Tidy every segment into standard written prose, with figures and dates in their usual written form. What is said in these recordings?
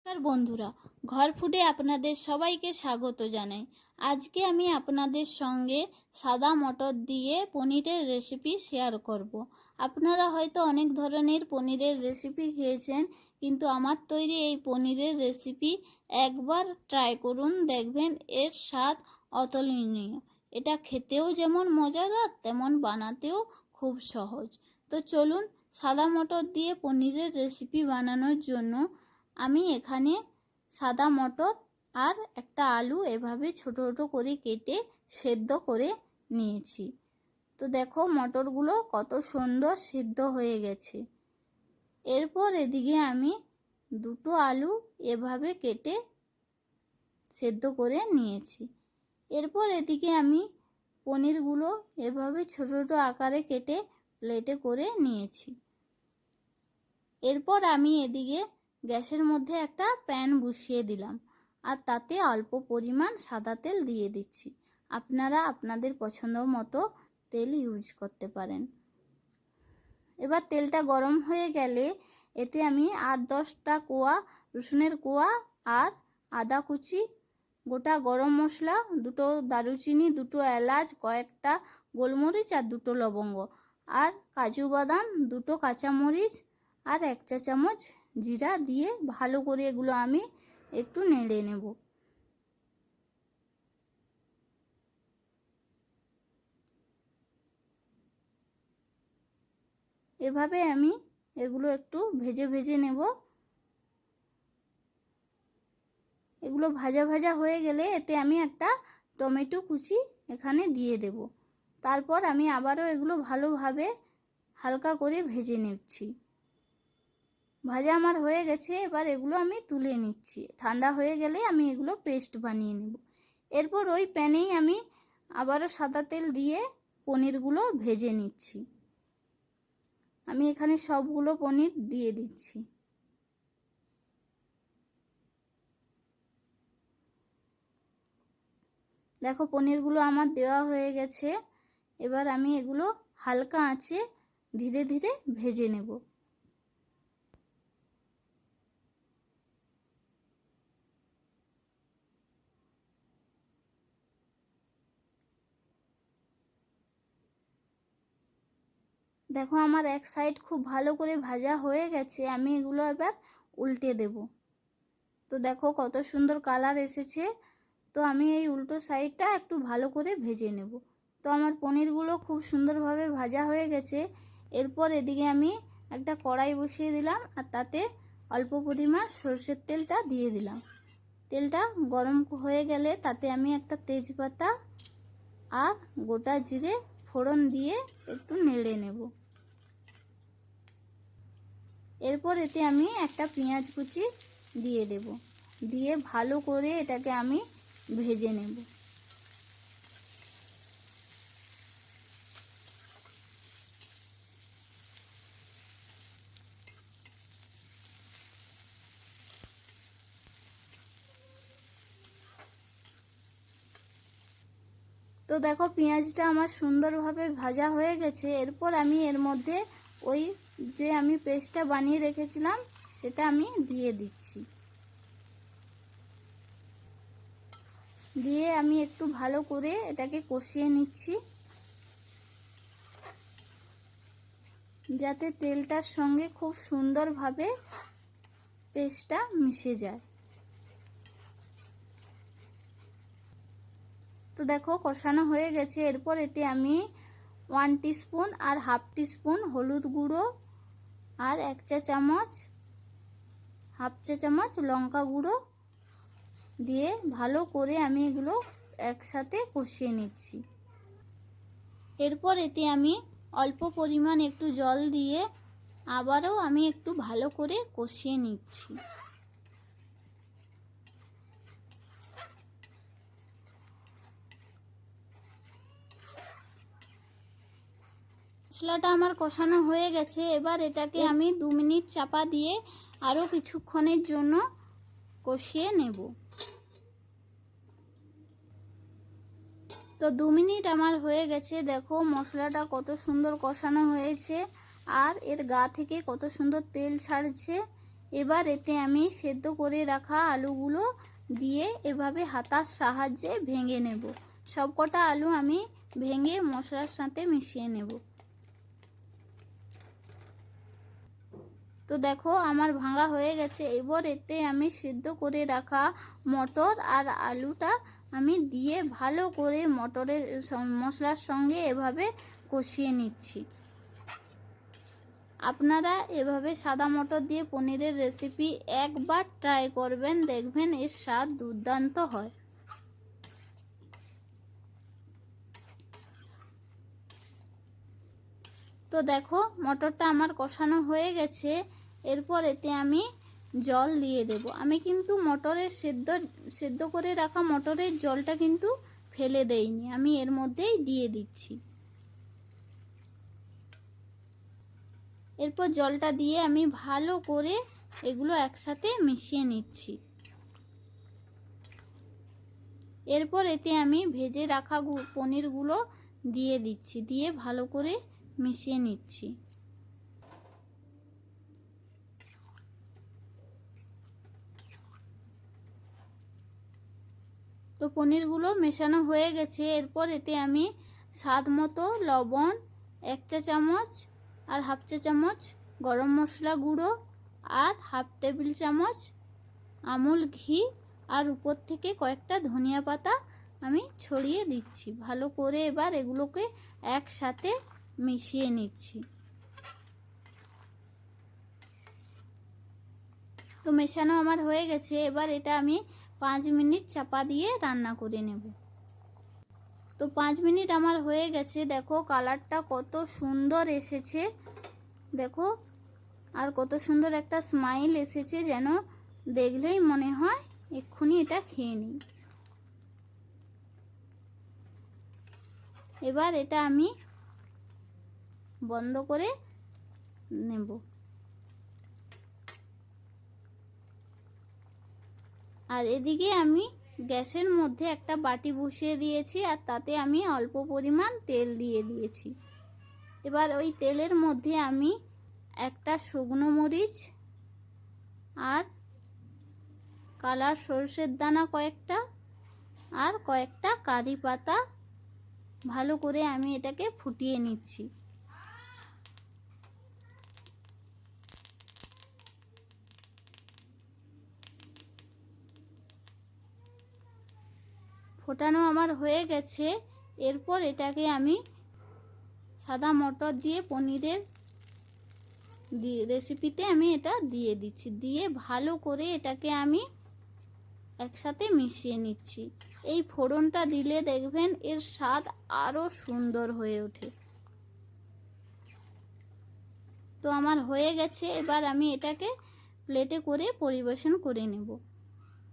নমস্কার বন্ধুরা, ঘর ফুডে আপনাদের সবাইকে স্বাগত জানাই। আজকে আমি আপনাদের সঙ্গে সাদা মটর দিয়ে পনিরের রেসিপি শেয়ার করব। আপনারা হয়তো অনেক ধরনের পনিরের রেসিপি খেয়েছেন, কিন্তু আমার তৈরি এই পনিরের রেসিপি একবার ট্রাই করুন, দেখবেন এর স্বাদ অতুলনীয়। এটা খেতেও যেমন মজাদার, তেমন বানাতেও খুব সহজ। তো চলুন, সাদা মটর দিয়ে পনিরের রেসিপি বানানোর জন্য আমি এখানে সাদা মটর আর একটা আলু এভাবে ছোট ছোট করে কেটে সেদ্ধ করে নিয়েছি। তো দেখো মটরগুলো কত সুন্দর সিদ্ধ হয়ে গেছে। এরপর এদিকে আমি দুটো আলু এভাবে কেটে সেদ্ধ করে নিয়েছি। এরপর এদিকে আমি পনিরগুলো এভাবে ছোট ছোট আকারে কেটে প্লেটে করে নিয়েছি। এরপর আমি এদিকে গ্যাসের মধ্যে একটা প্যান বসিয়ে দিলাম, আর তাতে অল্প পরিমাণ সাদা তেল দিয়ে দিচ্ছি। আপনারা আপনাদের পছন্দ মতো তেল ইউজ করতে পারেন। এবার তেলটা গরম হয়ে গেলে এতে আমি 8-10টা কোয়া রসুনের কোয়া আর আদা কুচি, গোটা গরম মশলা, দুটো দারুচিনি, দুটো এলাচ, কয়েকটা গোলমরিচ আর দুটো লবঙ্গ, আর কাজু বাদাম, দুটো কাঁচামরিচ আর 1 চা চামচ জিরা দিয়ে ভালো করে এগুলো আমি একটু নেড়ে নেব। এভাবে আমি এগুলো একটু ভেজে ভেজে নেব। এগুলো ভাজা ভাজা হয়ে গেলে এতে আমি একটা টমেটো কুচি এখানে দিয়ে দেব। তারপর আমি আবারও এগুলো ভালোভাবে হালকা করে ভেজে নিচ্ছি। ভাজা আমার হয়ে গেছে, এবার এগুলো আমি তুলে নিচ্ছি। ঠান্ডা হয়ে গেলে আমি এগুলো পেস্ট বানিয়ে নেব। এরপর ওই প্যানেই আমি আবারও সাদা তেল দিয়ে পনিরগুলো ভেজে নিচ্ছি। আমি এখানে সবগুলো পনির দিয়ে দিচ্ছি। দেখো পনিরগুলো আমার দেওয়া হয়ে গেছে। এবার আমি এগুলো হালকা আঁচে ধীরে ধীরে ভেজে নেব। দেখো আমার এক সাইড খুব ভালো করে ভাজা হয়ে গেছে, আমি এগুলো এবার উল্টে দেব। তো দেখো কত সুন্দর কালার এসেছে। তো আমি এই উল্টো সাইডটা একটু ভালো করে ভেজে নেব। তো আমার পনিরগুলো খুব সুন্দরভাবে ভাজা হয়ে গেছে। এরপর এদিকে আমি একটা কড়াই বসিয়ে দিলাম, আর তাতে অল্প পরিমাণ সরষের তেলটা দিয়ে দিলাম। তেলটা গরম হয়ে গেলে তাতে আমি একটা তেজপাতা আর গোটা জিরে ফোড়ন দিয়ে একটু নেড়ে নেব। এরপর এতে আমি একটা পেঁয়াজ কুচি দিয়ে দেব, দিয়ে ভালো করে এটাকে আমি ভেজে নেব। তো দেখো পেঁয়াজটা আমার সুন্দরভাবে ভাজা হয়ে গেছে। এরপর আমি এর মধ্যে ওই যে আমি পেস্টটা বানিয়ে রেখেছিলাম সেটা আমি দিয়ে দিচ্ছি। দিয়ে আমি একটু ভালো করে এটাকে কষিয়ে নিচ্ছি, যাতে তেলটার সঙ্গে খুব সুন্দরভাবে পেস্টটা মিশে যায়। তো দেখো কষানো হয়ে গেছে। এরপর এতে আমি 1 টিস্পুন আর 1/2 টিস্পুন হলুদ গুঁড়ো আর 1 চা চামচ 1/2 চা চামচ লঙ্কা গুঁড়ো দিয়ে ভালো করে আমি এগুলো একসাথে কষিয়ে নিচ্ছি। এরপর এতে আমি অল্প পরিমাণ একটু জল দিয়ে আবারও আমি একটু ভালো করে কষিয়ে নিচ্ছি। মশলাটা আমার কষানো হয়ে গেছে। এবার এটাকে আমি 2 মিনিট চাপা দিয়ে আরও কিছুক্ষণের জন্য কষিয়ে নেব। তো 2 মিনিট আমার হয়ে গেছে। দেখো মশলাটা কত সুন্দর কষানো হয়েছে, আর এর গা থেকে কত সুন্দর তেল ছাড়ছে। এবার এতে আমি সেদ্ধ করে রাখা আলুগুলো দিয়ে এভাবে হাতার সাহায্যে ভেঙে নেব। সবকটা আলু আমি ভেঙে মশলার সাথে মিশিয়ে নেব। তো দেখো আমার ভাঙা হয়ে গেছে। এবার এতে আমি সিদ্ধ করে রাখা মটর আর আলুটা আমি দিয়ে ভালো করে মটরের মশলার সঙ্গে এভাবে কষিয়ে নিচ্ছি। আপনারা এভাবে সাদা মটর দিয়ে পনিরের রেসিপি একবার ট্রাই করবেন, দেখবেন এর স্বাদ দুর্দান্ত হয়। তো দেখো মটরটা আমার কষানো হয়ে গেছে। এরপর এতে আমি জল দিয়ে দেব। আমি কিন্তু মটরের সেদ্ধ করে রাখা মটরের জলটা কিন্তু ফেলে দেইনি, আমি এর মধ্যেই দিয়ে দিচ্ছি। এরপর জলটা দিয়ে আমি ভালো করে এগুলো একসাথে মিশিয়ে নিচ্ছি। এরপর এতে আমি ভেজে রাখা পনিরগুলো দিয়ে দিচ্ছি, দিয়ে ভালো করে মিশিয়ে নিচ্ছি। তো পনিরগুলো মেশানো হয়ে গেছে। এরপর এতে আমি স্বাদ মতো লবণ, 1 চা চামচ আর 1/2 চা চামচ গরম মশলা গুঁড়ো আর 1/2 টেবিল চামচ আমুল ঘি আর উপর থেকে কয়েকটা ধনিয়া পাতা আমি ছড়িয়ে দিচ্ছি। ভালো করে এবার এগুলোকে একসাথে মিশিয়ে নিচ্ছি। তো মেশানো আমার হয়ে গেছে। এবার এটা আমি 5 মিনিট চাপা দিয়ে রান্না করে নেব। তো 5 মিনিট আমার হয়ে গেছে। দেখো কালারটা কত সুন্দর এসেছে, দেখো আর কত সুন্দর একটা স্মাইল এসেছে, যেন দেখলেই মনে হয় এক্ষুনি এটা খেয়ে নিই। এবার এটা আমি বন্ধ করে নেব। আর এদিকে আমি গ্যাসের মধ্যে একটা বাটি বসিয়ে দিয়েছি আর তাতে আমি অল্প পরিমাণ তেল দিয়ে দিয়েছি। এবার ওই তেলের মধ্যে আমি একটা শুকনো মরিচ আর কালার সরষের দানা কয়েকটা আর কয়েকটা কারি পাতা ভালো করে আমি এটাকে ফুটিয়ে নিচ্ছি। ফোটানো আমার হয়ে গেছে। এরপর এটাকে আমি সাদা মটর দিয়ে পনিরের রেসিপিতে আমি এটা দিয়ে দিচ্ছি, দিয়ে ভালো করে এটাকে আমি একসাথে মিশিয়ে নিচ্ছি। এই ফোড়নটা দিলে দেখবেন এর স্বাদ আরও সুন্দর হয়ে ওঠে। তো আমার হয়ে গেছে। এবার আমি এটাকে প্লেটে করে পরিবেশন করে নেব।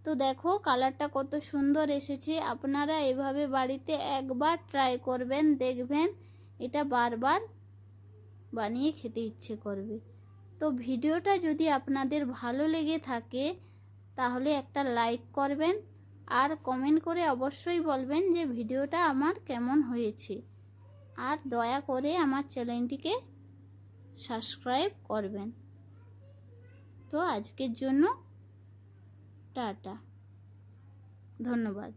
তো দেখো কালারটা কত সুন্দর এসেছে। আপনারা এভাবে বাড়িতে একবার ট্রাই করবেন, দেখবেন এটা বারবার বানিয়ে খেতে ইচ্ছে করবে। তো ভিডিওটা যদি আপনাদের ভালো লেগে থাকে তাহলে একটা লাইক করবেন আর কমেন্ট করে অবশ্যই বলবেন যে ভিডিওটা আমার কেমন হয়েছে, আর দয়া করে আমার চ্যানেলটিকে সাবস্ক্রাইব করবেন। তো আজকের জন্য টাটা, ধন্যবাদ।